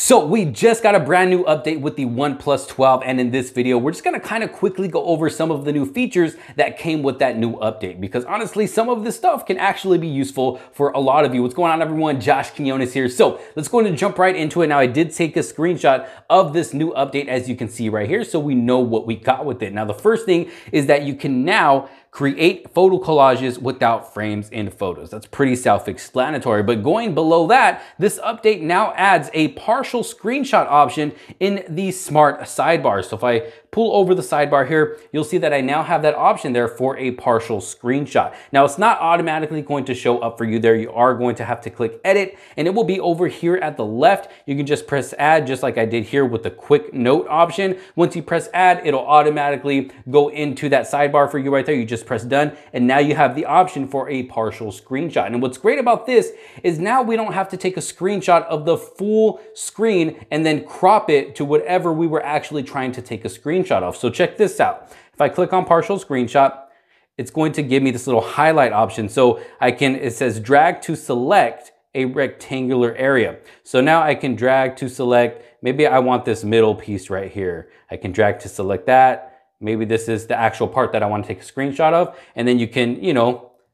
So we just got a brand new update with the OnePlus 12, and in this video, we're just gonna kind of quickly go over some of the new features that came with that new update, because honestly, some of this stuff can actually be useful for a lot of you. What's going on, everyone? Josh Quinones here. So let's go ahead and jump right into it. Now, I did take a screenshot of this new update, as you can see right here, so we know what we got with it. Now, the first thing is that you can now create photo collages without frames in photos. That's pretty self-explanatory, but going below that, this update now adds a partial screenshot option in the smart sidebar. So if I pull over the sidebar here, you'll see that I now have that option there for a partial screenshot. Now, it's not automatically going to show up for you there. You are going to have to click edit, and it will be over here at the left. You can just press add, just like I did here with the quick note option. Once you press add, it'll automatically go into that sidebar for you right there. You just press done, and now you have the option for a partial screenshot. And what's great about this is now we don't have to take a screenshot of the full screen and then crop it to whatever we were actually trying to take a screenshot of. So check this out. If I click on partial screenshot, it's going to give me this little highlight option. So it says drag to select a rectangular area. So now I can drag to select, maybe I want this middle piece right here. I can drag to select that. Maybe this is the actual part that I want to take a screenshot of, and then you can,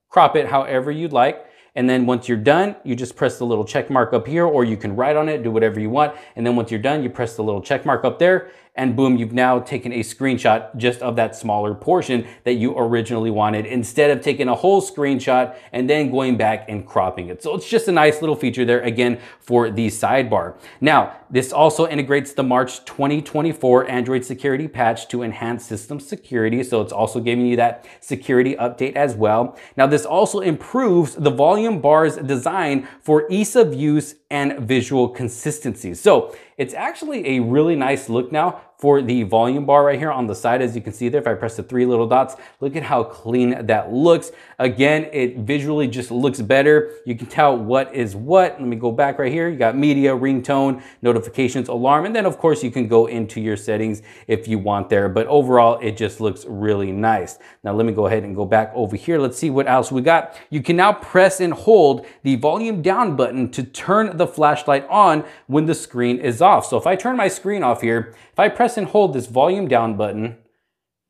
crop it however you'd like. And then once you're done, you just press the little check mark up here, or you can write on it, do whatever you want. And then once you're done, you press the little check mark up there, and boom, you've now taken a screenshot just of that smaller portion that you originally wanted, instead of taking a whole screenshot and then going back and cropping it. So it's just a nice little feature there, again, for the sidebar. Now, this also integrates the March 2024 Android security patch to enhance system security. So it's also giving you that security update as well. Now, this also improves the volume bar's design for ease of use and visual consistency. So it's actually a really nice look now for the volume bar right here on the side. As you can see there, if I press the three little dots, look at how clean that looks. Again, it visually just looks better. You can tell what is what. Let me go back right here. You got media, ringtone, notifications, alarm, and then of course you can go into your settings if you want there. But overall, it just looks really nice. Now let me go ahead and go back over here. Let's see what else we got. You can now press and hold the volume down button to turn the flashlight on when the screen is off. So if I turn my screen off here, if I press and hold this volume down button,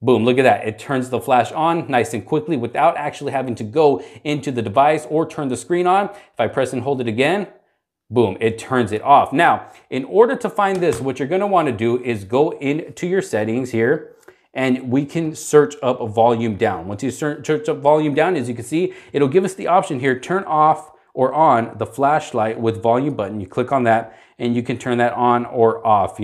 boom, look at that. It turns the flash on nice and quickly without actually having to go into the device or turn the screen on. If I press and hold it again, boom, it turns it off. Now, in order to find this, what you're gonna wanna do is go into your settings here, and we can search up a volume down. Once you search up volume down, as you can see, it'll give us the option here, turn off or on the flashlight with volume button. You click on that and you can turn that on or off,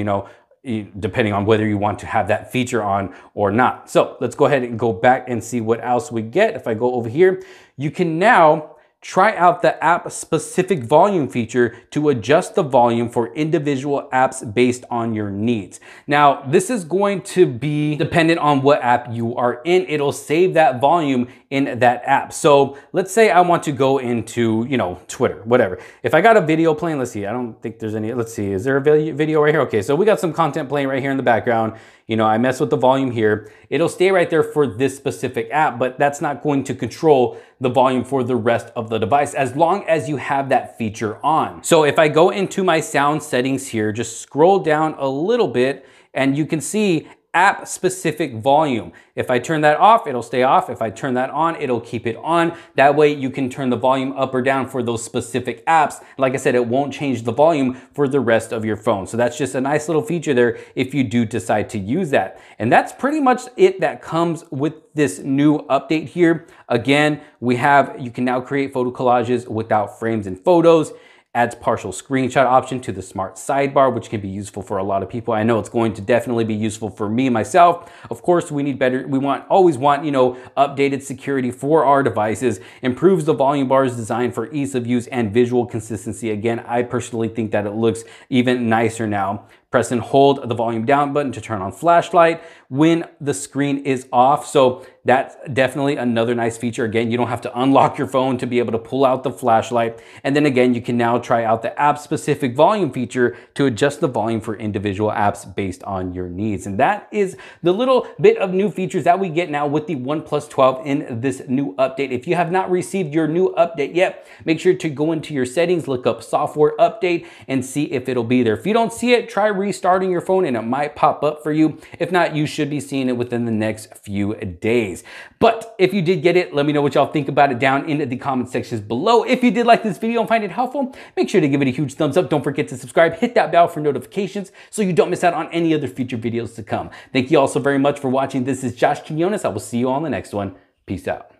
depending on whether you want to have that feature on or not. So let's go ahead and go back and see what else we get. If I go over here, you can now try out the app-specific volume feature to adjust the volume for individual apps based on your needs. Now, this is going to be dependent on what app you are in. It'll save that volume in that app. So let's say I want to go into, Twitter, whatever. If I got a video playing, let's see, I don't think there's any, let's see, is there a video right here? Okay, so we got some content playing right here in the background. I mess with the volume here. It'll stay right there for this specific app, but that's not going to control the volume for the rest of the device as long as you have that feature on. So if I go into my sound settings here, just scroll down a little bit and you can see app specific volume. If I turn that off, it'll stay off. If I turn that on, it'll keep it on. That way you can turn the volume up or down for those specific apps. Like I said, it won't change the volume for the rest of your phone. So that's just a nice little feature there if you do decide to use that. And that's pretty much it that comes with this new update here. Again, you can now create photo collages without frames and photos. Adds partial screenshot option to the smart sidebar, which can be useful for a lot of people. I know it's going to definitely be useful for me myself. Of course, we always want, updated security for our devices. Improves the volume bar's design for ease of use and visual consistency. Again, I personally think that it looks even nicer now. press and hold the volume down button to turn on flashlight when the screen is off. So that's definitely another nice feature. Again, you don't have to unlock your phone to be able to pull out the flashlight. And then again, you can now try out the app specific volume feature to adjust the volume for individual apps based on your needs. And that is the little bit of new features that we get now with the OnePlus 12 in this new update. If you have not received your new update yet, make sure to go into your settings, look up software update and see if it'll be there. If you don't see it, try restarting your phone and it might pop up for you. If not, you should be seeing it within the next few days. But if you did get it, let me know what y'all think about it down in the comment sections below. If you did like this video and find it helpful, make sure to give it a huge thumbs up. Don't forget to subscribe, hit that bell for notifications so you don't miss out on any other future videos to come. Thank you all so very much for watching. This is Josh Quinones. I will see you on the next one. Peace out.